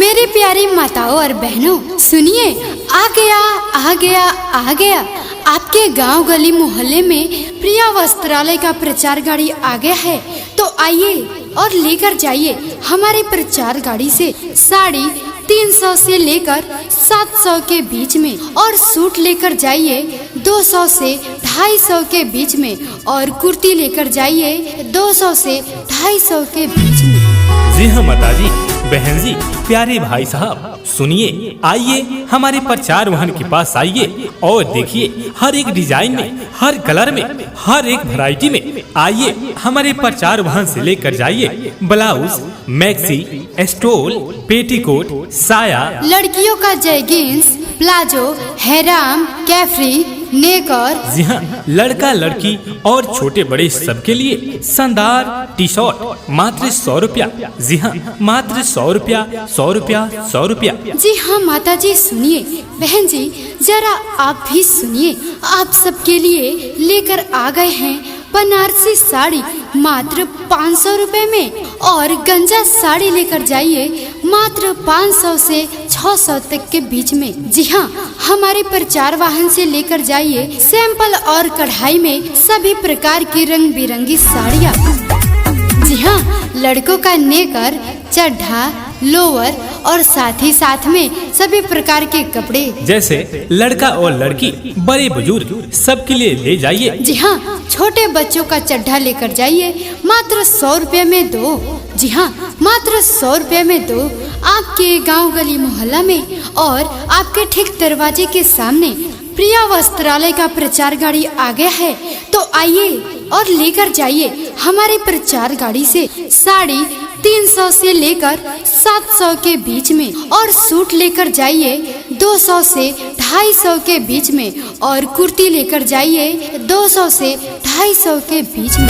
मेरी प्यारी माताओं और बहनों, सुनिए, आ गया आपके गांव गली मोहल्ले में प्रिया वस्त्रालय का प्रचार गाड़ी आ गया है। तो आइए और लेकर जाइए हमारे प्रचार गाड़ी से साड़ी 300 से लेकर 700 के बीच में, और सूट लेकर जाइए 200 से 250 के बीच में, और कुर्ती लेकर जाइए 200 से 250 के बीच में। जी हाँ माताजी, बहन जी, प्यारे भाई साहब, सुनिए, आइए हमारे प्रचार वाहन के पास आइए और देखिए हर एक डिजाइन में, हर कलर में, हर एक वैरायटी में। आइए हमारे प्रचार वाहन से लेकर जाइए ब्लाउज, मैक्सी, स्टोल, पेटीकोट, साया, लड़कियों का जैगिंस, प्लाजो, हेराम, कैफ्री, नेकर। जी हाँ, लड़का लड़की और छोटे बड़े सबके लिए शानदार टी शर्ट मात्र 100 रुपया। जी हाँ, मात्र 100 रुपया, 100 रुपया, 100 रुपया। जी हाँ माता जी, सुनिए, बहन जी जरा आप भी सुनिए, आप सबके लिए लेकर आ गए हैं बनारसी साड़ी मात्र 500 रुपए में, और गंजा साड़ी लेकर जाइए मात्र 500 से 600 तक के बीच में। जी हाँ, हमारे प्रचार वाहन से लेकर जाइए सैंपल और कढ़ाई में सभी प्रकार की रंग बिरंगी साड़ियाँ। जी हाँ, लड़कों का नेकर, चड्ढा, लोअर और साथ में सभी प्रकार के कपड़े, जैसे लड़का और लड़की, बड़े बुजुर्ग सबके लिए ले जाइए। जी हाँ, छोटे बच्चों का चड्ढा लेकर जाइए मात्र 100 रुपए में दो। जी हाँ, मात्र 100 रुपए में दो, आपके गांव गली मोहल्ला में, और आपके ठीक दरवाजे के सामने प्रिया वस्त्रालय का प्रचार गाड़ी आ गया है। तो आइए और लेकर जाइए हमारे प्रचार गाड़ी से साड़ी 300 से लेकर 700 के बीच में, और सूट लेकर जाइए 200 से 250 के बीच में, और कुर्ती लेकर जाइए 200 से 250 के बीच में।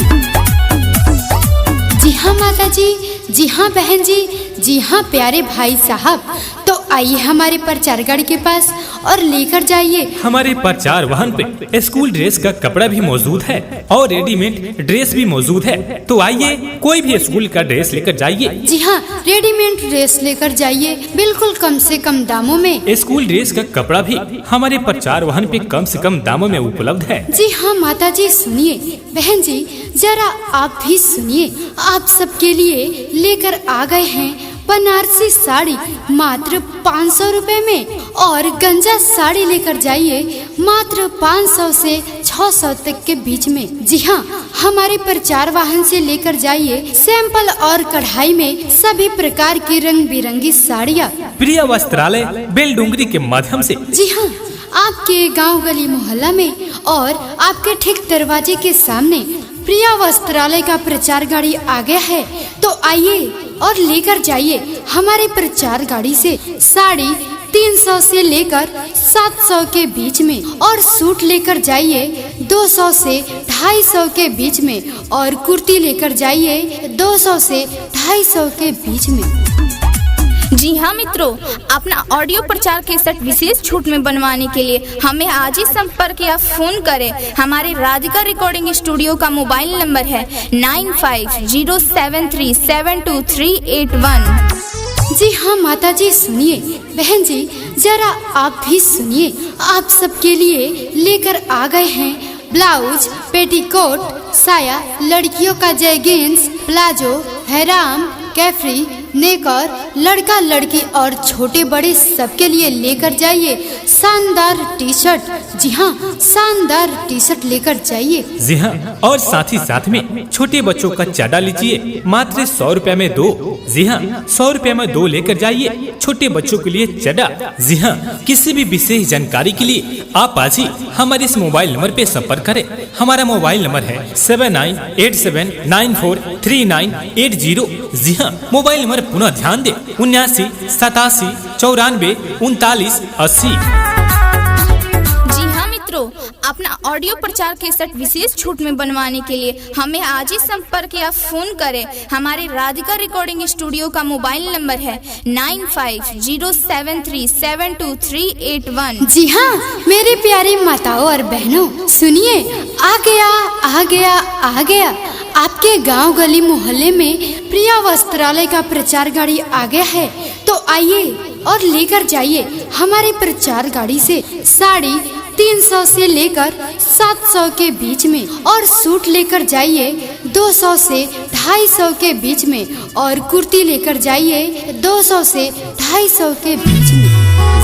जी हाँ माता जी, जी हाँ बहन जी, जी हाँ प्यारे भाई साहब, तो आइए हमारे प्रचार गाड़ी के पास और लेकर जाइए। हमारे प्रचार वाहन पे स्कूल ड्रेस का कपड़ा भी मौजूद है और रेडीमेड ड्रेस भी मौजूद है। तो आइए कोई भी स्कूल का ड्रेस लेकर जाइए। जी हाँ, रेडीमेड ड्रेस लेकर जाइए बिल्कुल कम से कम दामों में। स्कूल ड्रेस का कपड़ा भी हमारे प्रचार वाहन पे कम से कम दामों में उपलब्ध है। जी हाँ माता जी, सुनिए, बहन जी जरा आप भी सुनिए, आप सबके लिए लेकर आ गए हैं बनारसी साड़ी मात्र 500 रुपए में, और गंजा साड़ी लेकर जाइए मात्र 500 से 600 तक के बीच में। जी हाँ, हमारे प्रचार वाहन से लेकर जाइए सैंपल और कढ़ाई में सभी प्रकार की रंग बिरंगी साड़ियाँ। प्रिया वस्त्रालय बेलडुंगरी के माध्यम से। जी हाँ, आपके गांव गली मोहल्ला में और आपके ठीक दरवाजे के सामने प्रिया वस्त्रालय का प्रचार गाड़ी आ गया है। तो आइए और लेकर जाइए हमारे प्रचार गाड़ी से साड़ी 300 से लेकर 700 के बीच में, और सूट लेकर जाइए 200 से 250 के बीच में, और कुर्ती लेकर जाइए 200 से 250 के बीच में। जी हाँ मित्रों, अपना ऑडियो प्रचार केसेट विशेष छूट में बनवाने के लिए हमें आज ही संपर्क या फोन करें। हमारे राधिका रिकॉर्डिंग स्टूडियो का मोबाइल नंबर है 9507372381। जी हाँ माता जी, सुनिए, बहन जी जरा आप भी सुनिए, आप सबके लिए लेकर आ गए हैं ब्लाउज, पेटीकोट, साया, लड़कियों का जैगिंस, प्लाजो, हेराम, कैफ्री, नेकर, लड़का लड़की और छोटे बड़े सबके लिए लेकर जाइए शानदार टी शर्ट। जी हाँ, शानदार टी शर्ट लेकर जाइए। जी हाँ, और साथ में छोटे बच्चों का चड्ढा लीजिए मात्र 100 रुपए में दो। जी हाँ, 100 रुपए में दो लेकर जाइए छोटे बच्चों के लिए चड्ढा। जी हाँ, किसी भी विशेष जानकारी के लिए आप आज ही हमारे इस मोबाइल नंबर पे संपर्क करें। हमारा मोबाइल नंबर है 7987943980। जी हाँ, मोबाइल नंबर पुनः ध्यान दे 7987943980। जी हाँ मित्रों, अपना ऑडियो प्रचार केसेट विशेष छूट में बनवाने के लिए हमें आज ही संपर्क या फोन करें। हमारे राधिका रिकॉर्डिंग स्टूडियो का मोबाइल नंबर है 9507372381। जी हाँ मेरे प्यारी माताओं और बहनों, सुनिए, आ गया आपके गांव गली मोहल्ले में प्रिया वस्त्रालय का प्रचार गाड़ी आ गया है। तो आइए और लेकर जाइए हमारे प्रचार गाड़ी से साड़ी 300 से लेकर 700 के बीच में, और सूट लेकर जाइए 200 से 250 के बीच में, और कुर्ती लेकर जाइए 200 से 250 के बीच में।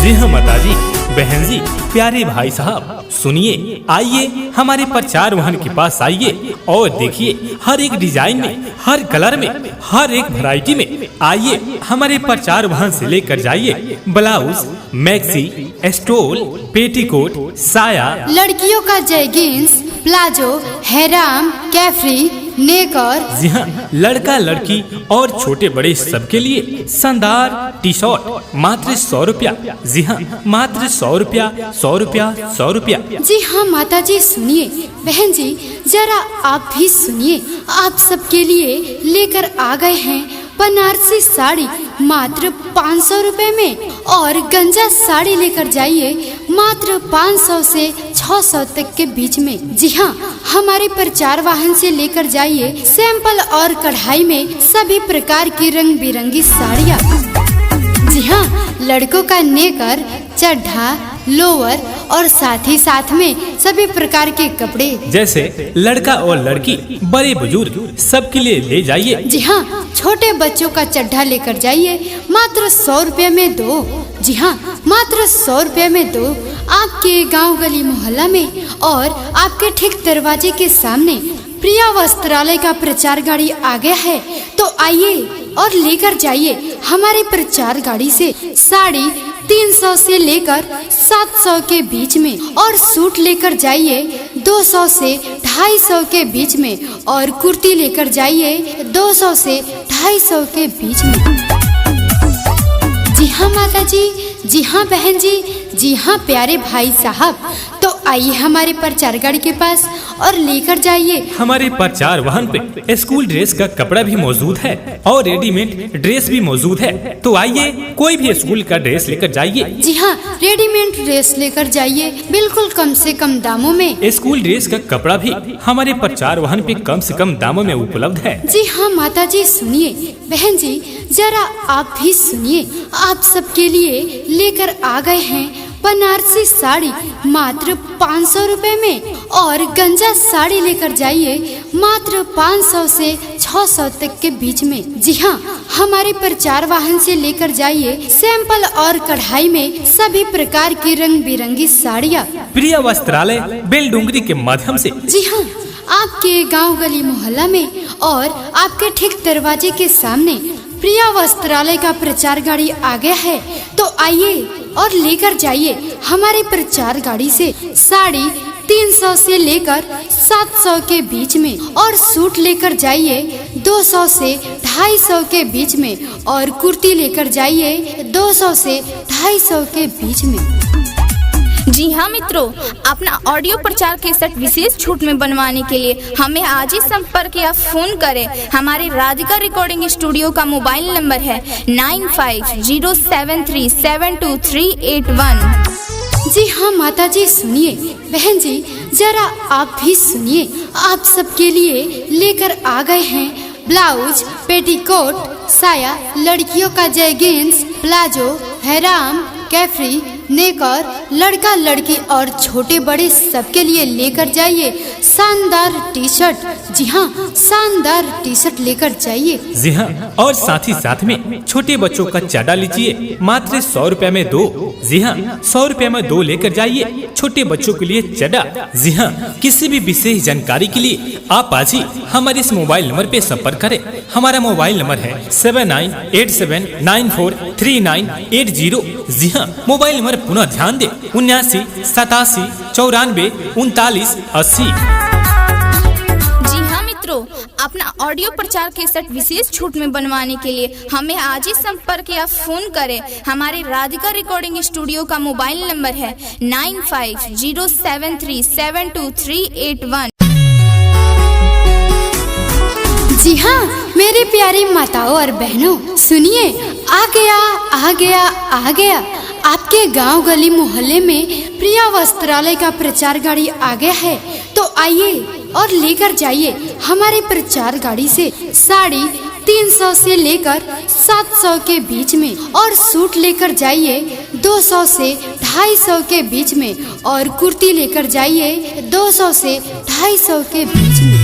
जी हाँ माताजी, बहन जी, प्यारे भाई साहब, सुनिए, आइए हमारे प्रचार वाहन के पास आइए और देखिए हर एक डिजाइन में, हर कलर में, हर एक वैरायटी में। आइए हमारे प्रचार वाहन से लेकर जाइए ब्लाउज, मैक्सी, स्टोल, पेटीकोट, साया, लड़कियों का जैगिंस, प्लाजो, हैराम, कैफ्री, नेकर। जी हाँ, लड़का लड़की और छोटे बड़े सबके लिए शानदार टी शर्ट मात्र 100 रुपया। जी हाँ, मात्र 100 रुपया, 100 रुपया, 100 रुपया। जी हाँ माता जी, सुनिए, बहन जी जरा आप भी सुनिए, आप सबके लिए लेकर आ गए हैं बनारसी साड़ी मात्र 500 रुपए में, और गंजा साड़ी लेकर जाइए मात्र 500 से 600 तक के बीच में। जी हाँ, हमारे प्रचार वाहन से लेकर जाइए सैंपल और कढ़ाई में सभी प्रकार की रंग बिरंगी साड़ियाँ। जी हाँ, लड़कों का नेकर, चड्ढा, लोअर और साथ ही साथ में सभी प्रकार के कपड़े, जैसे लड़का और लड़की, बड़े बुजुर्ग सबके लिए ले जाइए। जी हाँ, छोटे बच्चों का चड्ढा लेकर जाइए मात्र 100 रुपए में दो। जी हाँ, मात्र 100 रुपए में दो, आपके गांव गली मोहल्ला में, और आपके ठीक दरवाजे के सामने प्रिया वस्त्रालय का प्रचार गाड़ी आ गया है। तो आइए और लेकर जाइए हमारे प्रचार गाड़ी से साड़ी 300 से लेकर 700 के बीच में, और सूट लेकर जाइए 200 से 250 के बीच में, और कुर्ती लेकर जाइए 200 से 250 के बीच में। जी हाँ माता जी, जी हाँ बहन जी, जी हाँ प्यारे भाई साहब, तो आइए हमारे प्रचार गाड़ी के पास और लेकर जाइए। हमारे प्रचार वाहन पे स्कूल ड्रेस का कपड़ा भी मौजूद है और रेडीमेड ड्रेस भी मौजूद है। तो आइए कोई भी स्कूल का ड्रेस लेकर जाइए। जी हाँ, रेडीमेड ड्रेस लेकर जाइए बिल्कुल कम से कम दामों में। स्कूल ड्रेस का कपड़ा भी हमारे प्रचार वाहन पे कम से कम दामों में उपलब्ध है। जी हाँ माता जी, सुनिए, बहन जी जरा आप भी सुनिए, आप सबके लिए लेकर आ गए हैं बनारसी साड़ी मात्र 500 रुपए में, और गंजा साड़ी लेकर जाइए मात्र 500 से 600 तक के बीच में। जी हाँ, हमारे प्रचार वाहन से लेकर जाइए सैंपल और कढ़ाई में सभी प्रकार की रंग बिरंगी साड़ियाँ। प्रिया वस्त्रालय बेलडुंगरी के माध्यम से। जी हाँ, आपके गांव गली मोहल्ला में और आपके ठीक दरवाजे के सामने प्रिया वस्त्रालय का प्रचार गाड़ी आ गया है। तो आइए और लेकर जाइए हमारे प्रचार गाड़ी से साड़ी 300 से लेकर 700 के बीच में, और सूट लेकर जाइए 200 से 250 के बीच में, और कुर्ती लेकर जाइए 200 से 250 के बीच में। जी हाँ मित्रों, अपना ऑडियो प्रचार केसेट विशेष छूट में बनवाने के लिए हमें आज ही संपर्क या फोन करें। हमारे राधिका रिकॉर्डिंग स्टूडियो का मोबाइल नंबर है 9507372381। जी हाँ माता जी, सुनिए, बहन जी जरा आप भी सुनिए, आप सबके लिए लेकर आ गए हैं ब्लाउज, पेटीकोट, साया, लड़कियों का जैगिंस, प्लाजो, हैराम, कैफ्री, नेकर, लड़का लड़की और छोटे बड़े सबके लिए लेकर जाइए शानदार टी शर्ट। जी हाँ, शानदार टी शर्ट लेकर जाइए। जी हाँ, और साथ ही साथ में छोटे बच्चों का चाडा लीजिए मात्र 100 रुपए में दो। जी हाँ, 100 रुपए में दो लेकर जाइए छोटे बच्चों के लिए चाडा। जी हाँ, किसी भी विशेष जानकारी के लिए आप आज ही हमारे इस मोबाइल नंबर पे संपर्क करें। हमारा मोबाइल नंबर है 7987943980। जी हाँ, मोबाइल नंबर पुनः ध्यान दे 7987943980। जी हाँ मित्रों, अपना ऑडियो प्रचार केसेट विशेष छूट में बनवाने के लिए हमें आज ही संपर्क या फोन करें। हमारे राधिका रिकॉर्डिंग स्टूडियो का मोबाइल नंबर है 9507372381। जी हाँ मेरी प्यारी माताओं और बहनों, सुनिए, आ गया आपके गांव गली मोहल्ले में प्रिया वस्त्रालय का प्रचार गाड़ी आ गया है। तो आइए और लेकर जाइए हमारे प्रचार गाड़ी से साड़ी 300 से लेकर 700 के बीच में, और सूट लेकर जाइए 200 से 250 के बीच में, और कुर्ती लेकर जाइए 200 से 250 के बीच में।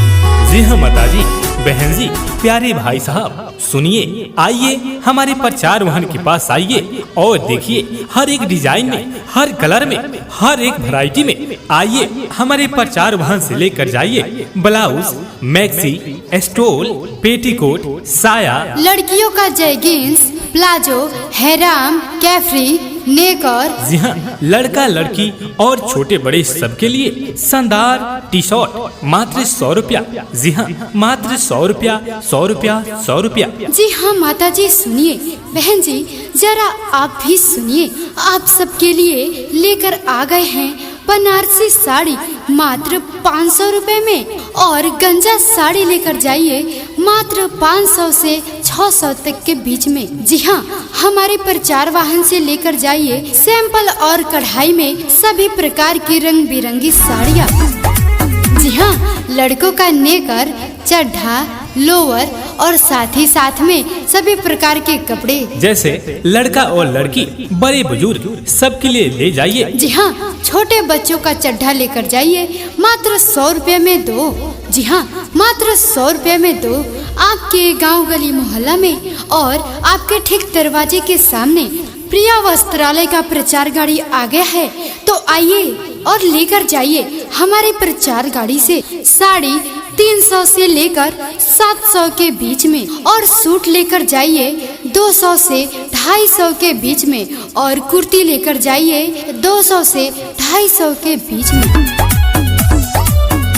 जी हाँ माताजी, बहन जी, प्यारे भाई साहब, सुनिए, आइए हमारे प्रचार वाहन के पास आइए और देखिए हर एक डिजाइन में, हर कलर में, हर एक वैरायटी में। आइए हमारे प्रचार वाहन से लेकर जाइए ब्लाउज, मैक्सी, स्टोल, पेटीकोट, साया, लड़कियों का जैगिंस, प्लाजो, हैराम, कैफ्री, नेकर। जी हाँ, लड़का लड़की और छोटे बड़े सबके लिए शानदार टी शर्ट मात्र 100 रुपया। जी हाँ, मात्र 100 रुपया, 100 रुपया, 100 रुपया। जी हाँ माता जी, सुनिए, बहन जी जरा आप भी सुनिए, आप सबके लिए लेकर आ गए हैं बनारसी साड़ी मात्र 500 रुपए में, और गंजा साड़ी लेकर जाइए मात्र 500 से 600 तक के बीच में। जी हाँ, हमारे प्रचार वाहन से लेकर जाइए सैंपल और कढ़ाई में सभी प्रकार की रंग बिरंगी साड़ियाँ। जी हाँ, लड़कों का नेकर, चड्ढा, लोअर और साथ ही साथ में सभी प्रकार के कपड़े, जैसे लड़का और लड़की, बड़े बुजुर्ग सबके लिए ले जाइए। जी हाँ, छोटे बच्चों का चड्ढा लेकर जाइए मात्र 100 रुपए में दो। जी हाँ, मात्र 100 रुपए में दो, आपके गांव गली मोहल्ला में, और आपके ठीक दरवाजे के सामने प्रिया वस्त्रालय का प्रचार गाड़ी आ गया है। तो आइए और लेकर जाइए हमारे प्रचार गाड़ी से साड़ी 300 से लेकर 700 के बीच में, और सूट लेकर जाइए 200 से 250 के बीच में, और कुर्ती लेकर जाइए 200 से 250 के बीच में।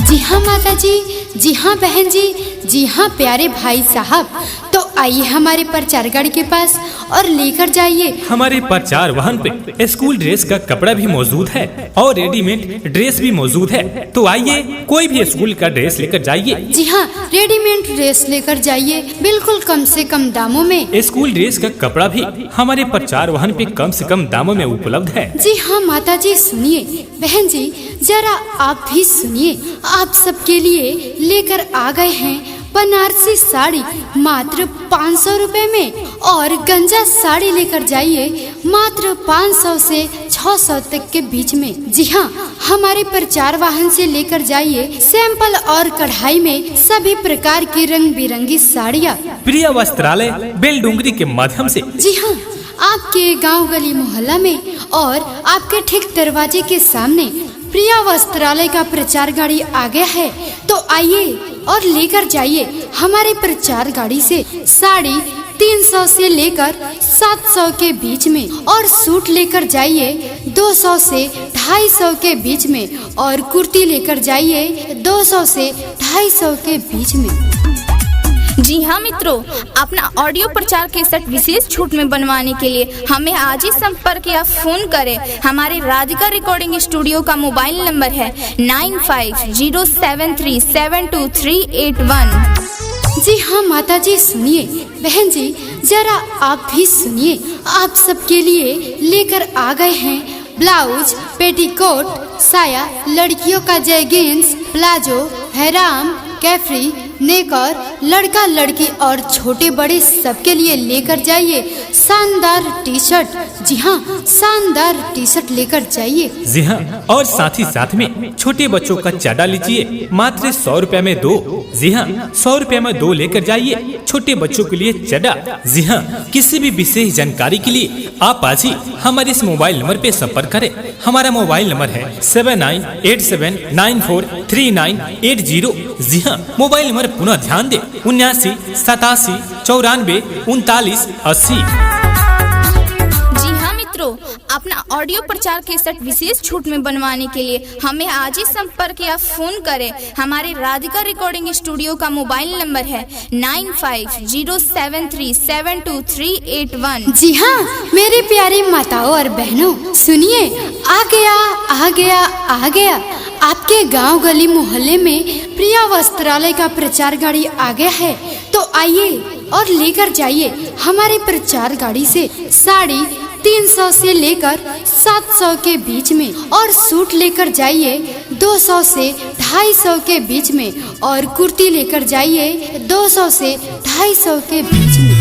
जी हाँ माता जी, जी हाँ बहन जी, जी हाँ प्यारे भाई साहब, तो आइए हमारे प्रचार गाड़ी के पास और लेकर जाइए। हमारे प्रचार वाहन पे स्कूल ड्रेस का कपड़ा भी मौजूद है और रेडीमेड ड्रेस भी मौजूद है। तो आइए कोई भी स्कूल का ड्रेस लेकर जाइए। जी हाँ, रेडीमेड ड्रेस लेकर जाइए बिल्कुल कम से कम दामों में। स्कूल ड्रेस का कपड़ा भी हमारे प्रचार वाहन पे कम से कम दामों में उपलब्ध है। जी हाँ माता जी, सुनिए, बहन जी जरा आप भी सुनिए, आप सबके लिए लेकर आ गए हैं बनारसी साड़ी मात्र 500 रुपए में, और गंजा साड़ी लेकर जाइए मात्र 500 से 600 तक के बीच में। जी हाँ, हमारे प्रचार वाहन से लेकर जाइए सैंपल और कढ़ाई में सभी प्रकार की रंग बिरंगी साड़ियाँ प्रिया वस्त्रालय बेलडुंगरी के माध्यम से। जी हाँ, आपके गांव गली मोहल्ला में और आपके ठीक दरवाजे के सामने प्रिया वस्त्रालय का प्रचार गाड़ी आ गया है। तो आइए और लेकर जाइए हमारे प्रचार गाड़ी से साड़ी 300 से लेकर 700 के बीच में, और सूट लेकर जाइए 200 से 250 के बीच में, और कुर्ती लेकर जाइए 200 से 250 के बीच में। जी हाँ मित्रों, अपना ऑडियो प्रचार केसेट विशेष छूट में बनवाने के लिए हमें आज ही संपर्क या फोन करें। हमारे राधिका रिकॉर्डिंग स्टूडियो का मोबाइल नंबर है 9507372381। जी हाँ माता जी, सुनिए, बहन जी जरा आप भी सुनिए, आप सबके लिए लेकर आ गए हैं ब्लाउज, पेटीकोट, साया, लड़कियों का जैगिंस, प्लाजो, हैराम, कैफ्री, नेकर, लड़का लड़की और छोटे बड़े सबके लिए लेकर जाइए शानदार टी शर्ट। जी हाँ, शानदार टी शर्ट लेकर जाइए। जी हाँ, और साथ ही साथ में छोटे बच्चों का चड्डा लीजिए मात्र 100 रुपए में दो। जी हाँ, 100 रुपए में दो लेकर जाइए छोटे बच्चों के लिए चड्डा। जी हाँ, किसी भी विशेष जानकारी के लिए आप आज ही हमारे इस मोबाइल नंबर पे संपर्क करें। हमारा मोबाइल नंबर है 7987943980। जी हाँ, मोबाइल नंबर पुनः ध्यान दे 7987943980। जी हाँ मित्रों, अपना ऑडियो प्रचार केसट विशेष छूट में बनवाने के लिए हमें आज ही संपर्क या फोन करें। हमारे राधिका रिकॉर्डिंग स्टूडियो का मोबाइल नंबर है 9507372381। जी हाँ मेरी प्यारी माताओं और बहनों, सुनिए, आ गया आपके गांव गली मोहल्ले में प्रिया वस्त्रालय का प्रचार गाड़ी आ गया है। तो आइए और लेकर जाइए हमारी प्रचार गाड़ी से साड़ी 300 से लेकर 700 के बीच में, और सूट लेकर जाइए 200 से 250 के बीच में, और कुर्ती लेकर जाइए 200 से 250 के बीच में।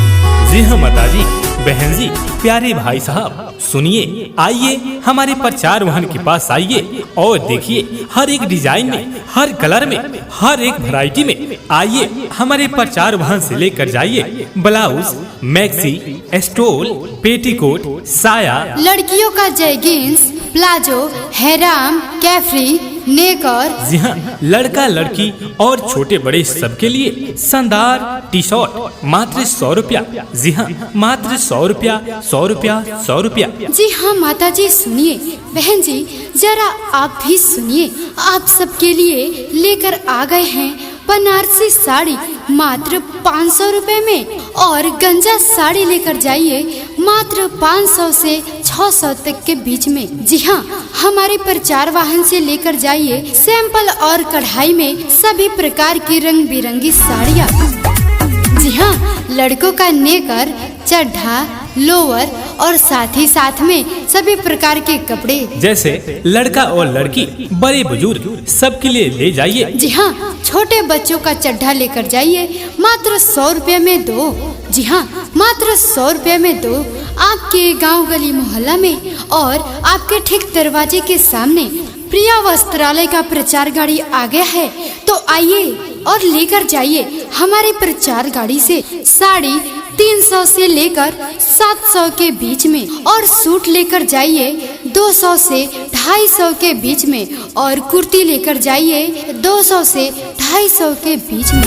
जी हाँ माताजी, बहन जी, प्यारे भाई साहब, सुनिए, आइए हमारे प्रचार वाहन के पास आइए और देखिए हर एक डिजाइन में, हर कलर में, हर एक वैरायटी में। आइए हमारे प्रचार वाहन से लेकर जाइए ब्लाउज, मैक्सी, स्टोल, पेटीकोट, साया, लड़कियों का जैगिंस, प्लाजो, हैराम, कैफ्री, नेकर। जी हाँ, लड़का लड़की और छोटे बड़े सबके लिए शानदार टी शर्ट मात्र 100 रुपया। जी हाँ, मात्र 100 रुपया, 100 रुपया, 100 रुपया। जी हाँ माता जी, सुनिए, बहन जी जरा आप भी सुनिए, आप सबके लिए लेकर आ गए हैं बनारसी साड़ी मात्र 500 रुपए में, और गंजा साड़ी लेकर जाइए मात्र 500 से 600 तक के बीच में। जी हाँ, हमारे प्रचार वाहन से लेकर जाइए सैंपल और कढ़ाई में सभी प्रकार की रंग बिरंगी साड़ियाँ। जी हाँ, लड़कों का नेकर, चड्ढा, लोअर और साथ ही साथ में सभी प्रकार के कपड़े, जैसे लड़का और लड़की, बड़े बुजुर्ग सबके लिए ले जाइए। जी हाँ, छोटे बच्चों का चड्ढा लेकर जाइए मात्र 100 रुपए में दो। जी हाँ, मात्र 100 रुपए में दो, आपके गांव गली मोहल्ला में, और आपके ठीक दरवाजे के सामने प्रिया वस्त्रालय का प्रचार गाड़ी आ गया है। तो आइए और लेकर जाइए हमारे प्रचार गाड़ी से साड़ी 300 से लेकर 700 के बीच में, और सूट लेकर जाइए 200 से 250 के बीच में, और कुर्ती लेकर जाइए 200 से 250 के बीच में।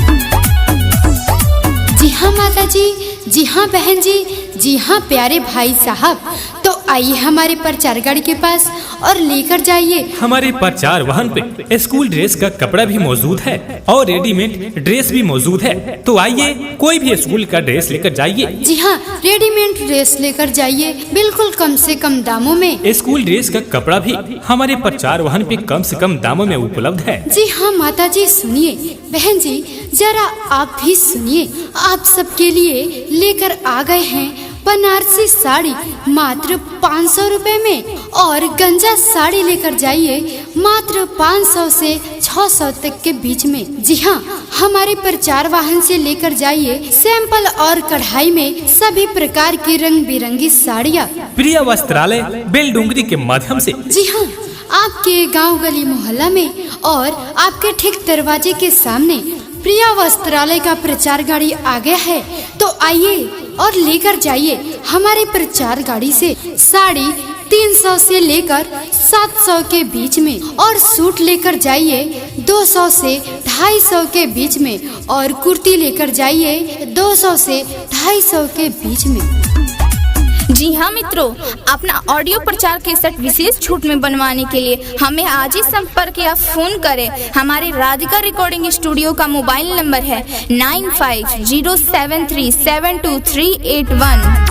जी हाँ माता जी, जी हाँ बहन जी, जी हाँ प्यारे भाई साहब, तो आइए हमारे प्रचार गाड़ी के पास और लेकर जाइए। हमारे प्रचार वाहन पे स्कूल ड्रेस का कपड़ा भी मौजूद है और रेडीमेड ड्रेस भी मौजूद है। तो आइए कोई भी स्कूल का ड्रेस लेकर जाइए। जी हाँ, रेडीमेड ड्रेस लेकर जाइए बिल्कुल कम से कम दामों में। स्कूल ड्रेस का कपड़ा भी हमारे प्रचार वाहन पे कम से कम दामों में उपलब्ध है। जी हाँ माता जी, सुनिए, बहन जी जरा आप भी सुनिए, आप सबके लिए लेकर आ गए हैं बनारसी साड़ी मात्र 500 रुपए में, और गंजा साड़ी लेकर जाइए मात्र 500 से 600 तक के बीच में। जी हाँ, हमारे प्रचार वाहन से लेकर जाइए सैंपल और कढ़ाई में सभी प्रकार की रंग बिरंगी साड़ियाँ प्रिया वस्त्रालय बेलडुंगरी के माध्यम से। जी हाँ, आपके गांव गली मोहल्ला में और आपके ठीक दरवाजे के सामने प्रिया वस्त्रालय का प्रचार गाड़ी आ गया है। तो आइए और लेकर जाइए हमारे प्रचार गाड़ी से साड़ी 300 से लेकर 700 के बीच में, और सूट लेकर जाइए 200 से 250 के बीच में, और कुर्ती लेकर जाइए 200 से 250 के बीच में। जी हाँ मित्रों, अपना ऑडियो प्रचार केसट विशेष छूट में बनवाने के लिए हमें आज ही संपर्क या फोन करें। हमारे राधिका रिकॉर्डिंग स्टूडियो का मोबाइल नंबर है 9507372381।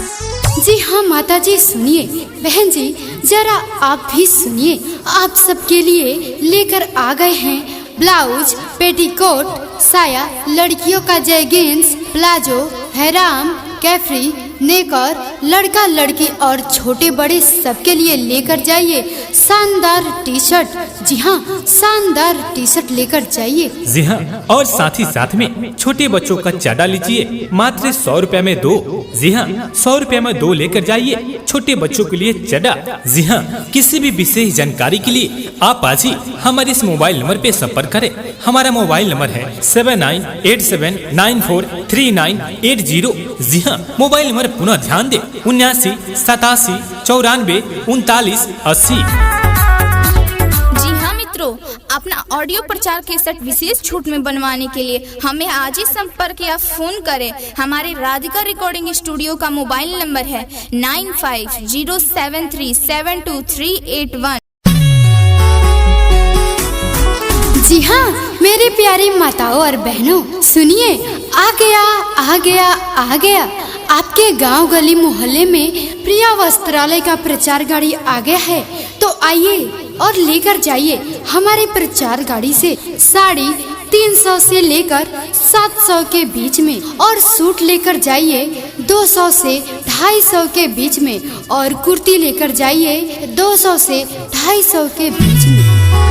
जी हाँ माता जी, सुनिए, बहन जी जरा आप भी सुनिए, आप सबके लिए लेकर आ गए हैं ब्लाउज, पेटीकोट, साया, लड़कियों का जैगिंस, प्लाजो, हैराम, कैफ्री, नेकर, लड़का लड़की और छोटे बड़े सबके लिए लेकर जाइए शानदार टी शर्ट। जी हाँ, शानदार टी शर्ट लेकर जाइए। जी हाँ, और साथ ही साथ में छोटे बच्चों का चड्डा लीजिए मात्र 100 रुपए में दो। जी हाँ, 100 रुपए में दो लेकर जाइए छोटे बच्चों के लिए चड्डा। जी हाँ, किसी भी विशेष जानकारी के लिए आप आज ही हमारे इस मोबाइल नंबर पे संपर्क करें। हमारा मोबाइल नंबर है 7987943980। जी हाँ, मोबाइल नंबर पुनः ध्यान दे 79 87 94 39 80। जी हाँ मित्रों, अपना ऑडियो प्रचार केसेट विशेष छूट में बनवाने के लिए हमें आज ही संपर्क या फोन करें। हमारे राधिका रिकॉर्डिंग स्टूडियो का मोबाइल नंबर है 9507372381। जी हाँ मेरे प्यारी माताओं और बहनों, सुनिए, आ गया आपके गांव गली मोहल्ले में प्रिया वस्त्रालय का प्रचार गाड़ी आ गया है। तो आइए और लेकर जाइए हमारे प्रचार गाड़ी से साड़ी 300 से लेकर 700 के बीच में, और सूट लेकर जाइए 200 से 250 के बीच में, और कुर्ती लेकर जाइए 200 से 250 के बीच में।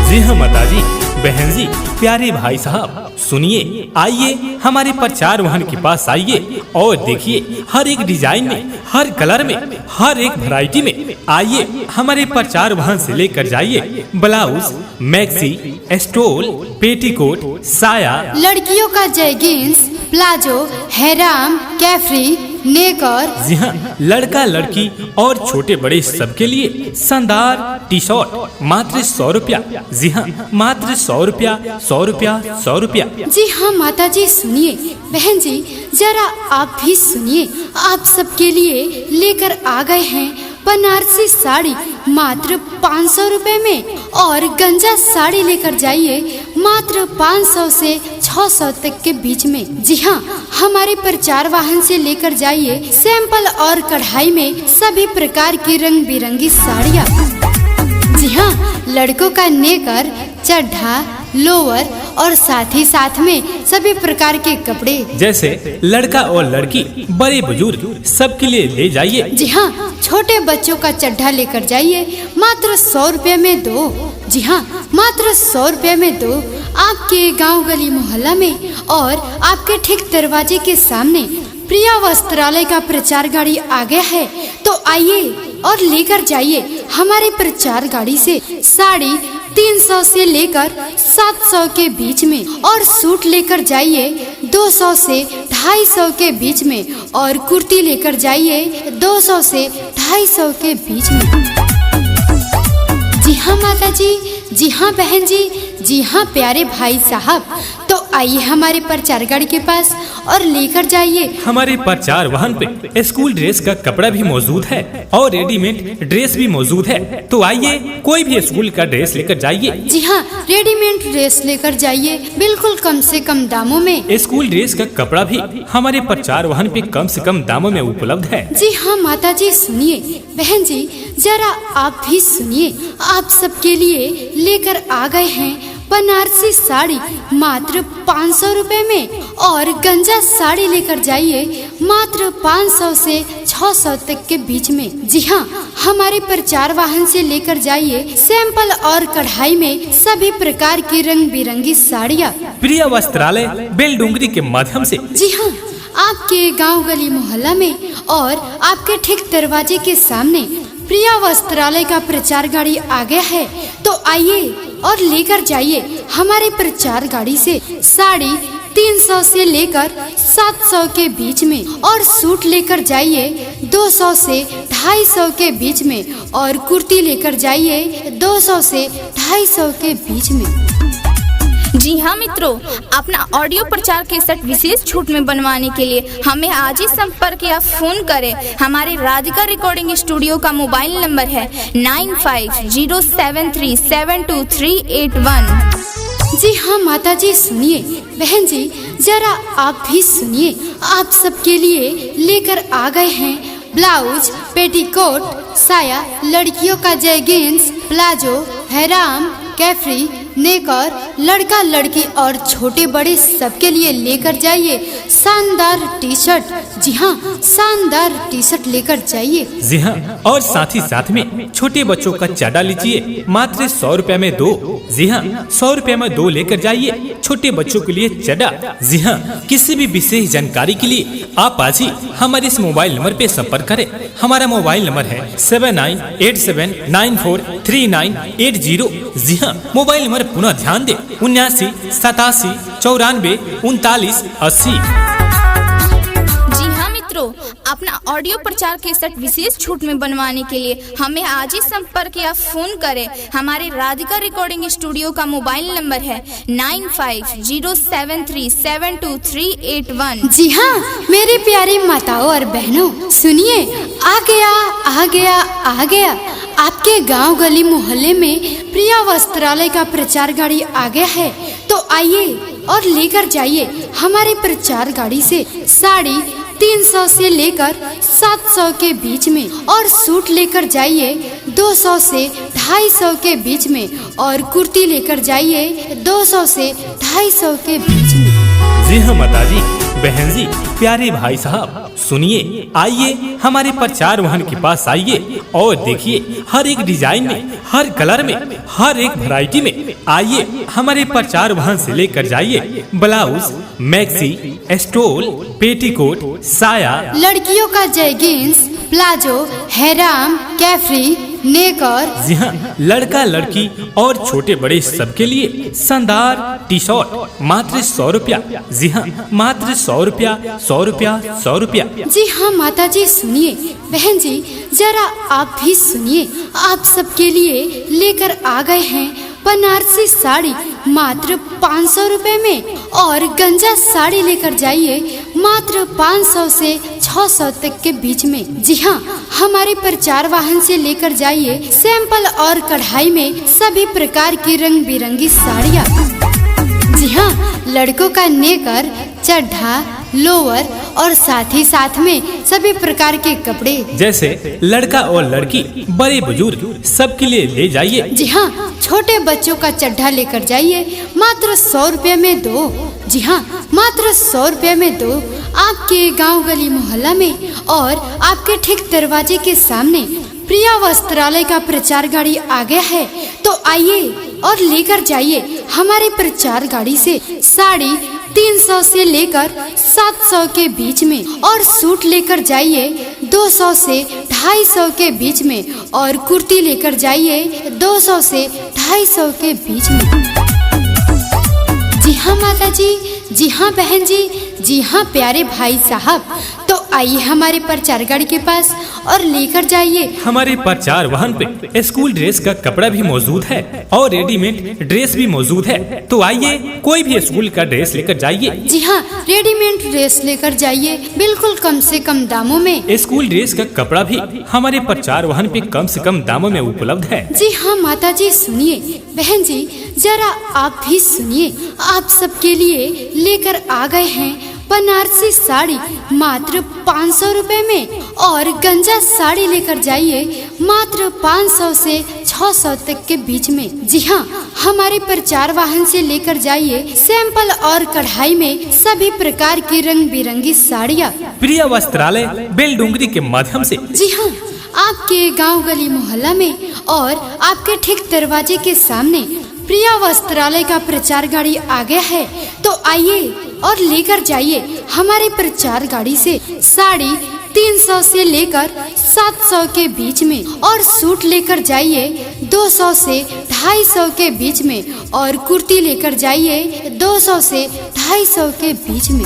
जी हाँ माताजी, बहन जी, प्यारे भाई साहब, सुनिए, आइए हमारे प्रचार वाहन के पास आइए और देखिए हर एक डिजाइन में, हर कलर में, हर एक वैरायटी में। आइए हमारे प्रचार वाहन से लेकर जाइए ब्लाउज, मैक्सी, स्टोल, पेटीकोट, साया, लड़कियों का जैगिंस, प्लाजो, हैराम, कैफ्री, नेकर। जी हाँ, लड़का लड़की और छोटे बड़े सबके लिए शानदार टी शर्ट मात्र 100 रुपया। जी हाँ, मात्र 100 रुपया, 100 रुपया, 100 रुपया। जी हाँ माता जी, सुनिए, बहन जी जरा आप भी सुनिए, आप सबके लिए लेकर आ गए हैं बनारसी साड़ी मात्र 500 रुपए में, और गंजा साड़ी लेकर जाइए मात्र 500 से 600 तक के बीच में। जी हाँ, हमारे प्रचार वाहन से लेकर जाइए सैंपल और कढ़ाई में सभी प्रकार की रंग बिरंगी साड़ियाँ। जी हाँ, लड़कों का नेकर, चड्ढा, लोअर और साथ ही साथ में सभी प्रकार के कपड़े, जैसे लड़का और लड़की, बड़े बुजुर्ग सबके लिए ले जाइए। जी हाँ, छोटे बच्चों का चड्ढा लेकर जाइए मात्र 100 रुपए में दो। जी हाँ, मात्र 100 रुपए में दो। आपके गांव गली मोहल्ला में और आपके ठीक दरवाजे के सामने प्रिया वस्त्रालय का प्रचार गाड़ी आ गया है। तो आइए और लेकर जाइए हमारे प्रचार गाड़ी से साड़ी 300 से लेकर 700 के बीच में, और सूट लेकर जाइए 200 से 250 के बीच में, और कुर्ती लेकर जाइए 200 से 250 के बीच में। जी हाँ माता जी, जी हाँ बहन जी, जी हाँ प्यारे भाई साहब, तो आइए हमारे प्रचार गाड़ी के पास और लेकर जाइए। हमारे प्रचार वाहन पे स्कूल ड्रेस का कपड़ा भी मौजूद है और रेडीमेड ड्रेस भी मौजूद है। तो आइए कोई भी स्कूल का ड्रेस लेकर जाइए। जी हाँ, रेडीमेड ड्रेस लेकर जाइए बिल्कुल कम से कम दामों में। स्कूल ड्रेस का कपड़ा भी हमारे प्रचार वाहन पे कम से कम दामों में उपलब्ध है। जी हाँ माता जी, सुनिए, बहन जी जरा आप भी सुनिए, आप सबके लिए लेकर आ गए हैं बनारसी साड़ी मात्र 500 रुपए में, और गंजा साड़ी लेकर जाइए मात्र 500 से 600 तक के बीच में। जी हाँ, हमारे प्रचार वाहन से लेकर जाइए सैंपल और कढ़ाई में सभी प्रकार की रंग बिरंगी साड़ियाँ। प्रिया वस्त्रालय बेलडुंगरी के माध्यम से। जी हाँ, आपके गांव गली मोहल्ला में और आपके ठीक दरवाजे के सामने प्रिया वस्त्रालय का प्रचार गाड़ी आ गया है। तो आइए और लेकर जाइए हमारे प्रचार गाड़ी से साड़ी 300 से लेकर 700 के बीच में, और सूट लेकर जाइए 200 से 250 के बीच में, और कुर्ती लेकर जाइए 200 से 250 के बीच में। जी हाँ मित्रों, अपना ऑडियो प्रचार केसेट विशेष छूट में बनवाने के लिए हमें आज ही संपर्क या फोन करें। हमारे राधिका रिकॉर्डिंग स्टूडियो का मोबाइल नंबर है 9507372381। जी हाँ माता जी, सुनिए, बहन जी जरा आप भी सुनिए, आप सबके लिए लेकर आ गए हैं ब्लाउज, पेटीकोट, साया, लड़कियों का जैगिंस, प्लाजो, हैराम, कैफ्री, नेकर, लड़का लड़की और छोटे बड़े सबके लिए लेकर जाइए शानदार टी शर्ट। जी हाँ, शानदार टी शर्ट लेकर जाइए। जी हाँ, और साथ ही साथ में छोटे बच्चों का चाडा लीजिए मात्र 100 रुपए में दो। जी हाँ, 100 रुपए में दो लेकर जाइए छोटे बच्चों के लिए चाडा। जी हाँ, किसी भी विशेष जानकारी के लिए आप आज ही हमारे इस मोबाइल नंबर पे संपर्क करें। हमारा मोबाइल नंबर है 7987943980। जी हाँ, मोबाइल नंबर पुनः ध्यान दें 79 87 94 39 80। मित्रों, अपना ऑडियो प्रचार केसेट विशेष छूट में बनवाने के लिए हमें आज ही संपर्क या फोन करें। हमारे राधिका रिकॉर्डिंग स्टूडियो का मोबाइल नंबर है 9507372381। जी हाँ मेरी प्यारी माताओं और बहनों, सुनिए, आ गया आपके गांव गली मोहल्ले में प्रिया वस्त्रालय का प्रचार गाड़ी आ गया है। तो आइए और लेकर जाइए हमारी प्रचार गाड़ी से साड़ी 300 से लेकर 700 के बीच में, और सूट लेकर जाइए 200 से 250 के बीच में, और कुर्ती लेकर जाइए 200 से 250 के बीच में। जी हाँ माताजी, बहन जी, प्यारे भाई साहब, सुनिए, आइए हमारे प्रचार वाहन के पास आइए और देखिए हर एक डिजाइन में, हर कलर में, हर एक वैरायटी में। आइए हमारे प्रचार वाहन से लेकर जाइए ब्लाउज, मैक्सी, स्टोल, पेटीकोट, साया, लड़कियों का जैगिंस, प्लाजो, हैराम, कैफ्री, नेकर। जी हाँ, लड़का लड़की और छोटे बड़े सबके लिए शानदार टी शर्ट मात्र 100 रुपया। जी हाँ, मात्र 100 रुपया, 100 रुपया, 100 रुपया। जी हाँ माता जी, सुनिए, बहन जी जरा आप भी सुनिए, आप सबके लिए लेकर आ गए हैं बनारसी साड़ी मात्र 500 रुपए में, और गंजा साड़ी लेकर जाइए मात्र 500 से 600 तक के बीच में। जी हाँ, हमारे प्रचार वाहन से लेकर जाइए सैंपल और कढ़ाई में सभी प्रकार की रंग बिरंगी साड़ियाँ। जी हाँ, लड़कों का नेकर, चड्ढा, लोअर और साथ में सभी प्रकार के कपड़े, जैसे लड़का और लड़की, बड़े बुजुर्ग सबके लिए ले जाइए। जी हाँ, छोटे बच्चों का चड्ढा लेकर जाइए मात्र 100 रुपए में दो। जी हाँ, मात्र 100 रुपए में दो, आपके गांव गली मोहल्ला में, और आपके ठीक दरवाजे के सामने प्रिया वस्त्रालय का प्रचार गाड़ी आ गया है। तो आइए और लेकर जाइए हमारी प्रचार गाड़ी से साड़ी 300 से लेकर 700 के बीच में, और सूट लेकर जाइए 200 से 250 के बीच में, और कुर्ती लेकर जाइए 200 से 250 के बीच में। जी हाँ माता जी, जी हाँ बहन जी, जी हाँ प्यारे भाई साहब, तो आइए हमारे प्रचार गाड़ी के पास और लेकर जाइए। हमारे प्रचार वाहन पे स्कूल ड्रेस का कपड़ा भी मौजूद है और रेडीमेड ड्रेस भी मौजूद है। तो आइए कोई भी स्कूल का ड्रेस लेकर जाइए। जी हाँ, रेडीमेड ड्रेस लेकर जाइए बिल्कुल कम से कम दामों में। स्कूल ड्रेस का कपड़ा भी हमारे प्रचार वाहन पे कम से कम दामों में उपलब्ध है। जी हाँ माता जी, सुनिए, बहन जी जरा आप भी सुनिए, आप सबके लिए लेकर आ गए हैं बनारसी साड़ी मात्र 500 रुपए में, और गंजा साड़ी लेकर जाइए मात्र 500 से 600 तक के बीच में। जी हाँ, हमारे प्रचार वाहन से लेकर जाइए सैंपल और कढ़ाई में सभी प्रकार की रंग बिरंगी साड़ियाँ। प्रिया वस्त्रालय बेलडुंगरी के माध्यम से। जी हाँ, आपके गांव गली मोहल्ला में और आपके ठीक दरवाजे के सामने प्रिया वस्त्रालय का प्रचार गाड़ी आ गया है। तो आइए और लेकर जाइए हमारे प्रचार गाड़ी से साड़ी 300 से लेकर 700 के बीच में, और सूट लेकर जाइए 200 से 250 के बीच में, और कुर्ती लेकर जाइए 200 से 250 के बीच में।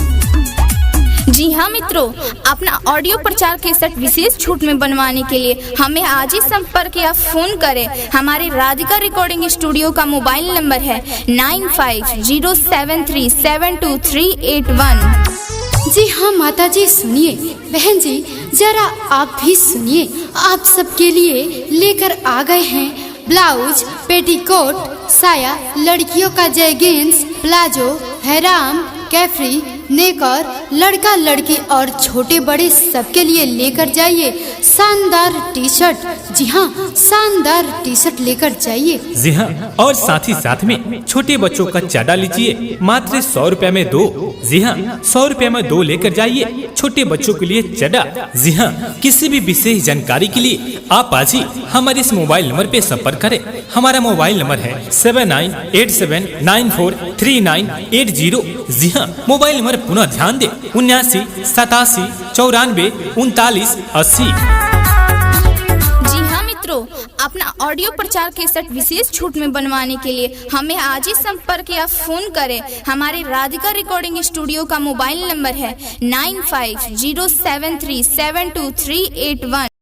जी हाँ मित्रों, अपना ऑडियो प्रचार केसेट विशेष छूट में बनवाने के लिए हमें आज ही संपर्क या फोन करें। हमारे राधिका रिकॉर्डिंग स्टूडियो का मोबाइल नंबर है 9507372381। जी हाँ माता जी, सुनिए, बहन जी जरा आप भी सुनिए, आप सबके लिए लेकर आ गए हैं ब्लाउज, पेटीकोट, साया, लड़कियों का जैगिंस, प्लाजो, हैराम, कैफ्री, नेकर, लड़का लड़की और छोटे बड़े सबके लिए लेकर जाइए शानदार टी शर्ट। जी हाँ, शानदार टी शर्ट लेकर जाइए। जी हाँ, और साथ में छोटे बच्चों का चड्ढा लीजिए मात्र 100 रुपया में दो। जी हाँ, 100 रुपया में दो लेकर जाइए छोटे बच्चों के लिए चड्ढा। जी हाँ, किसी भी विशेष जानकारी के लिए आप आज ही हमारे इस मोबाइल नंबर पे संपर्क करें। हमारा मोबाइल नंबर है 7987943980। जी हाँ, मोबाइल नंबर पुनः ध्यान दें 79 87 94 39 80। जी हाँ मित्रों, अपना ऑडियो प्रचार केसट विशेष छूट में बनवाने के लिए हमें आज ही संपर्क या फोन करें। हमारे राधिका रिकॉर्डिंग स्टूडियो का मोबाइल नंबर है 9507372381।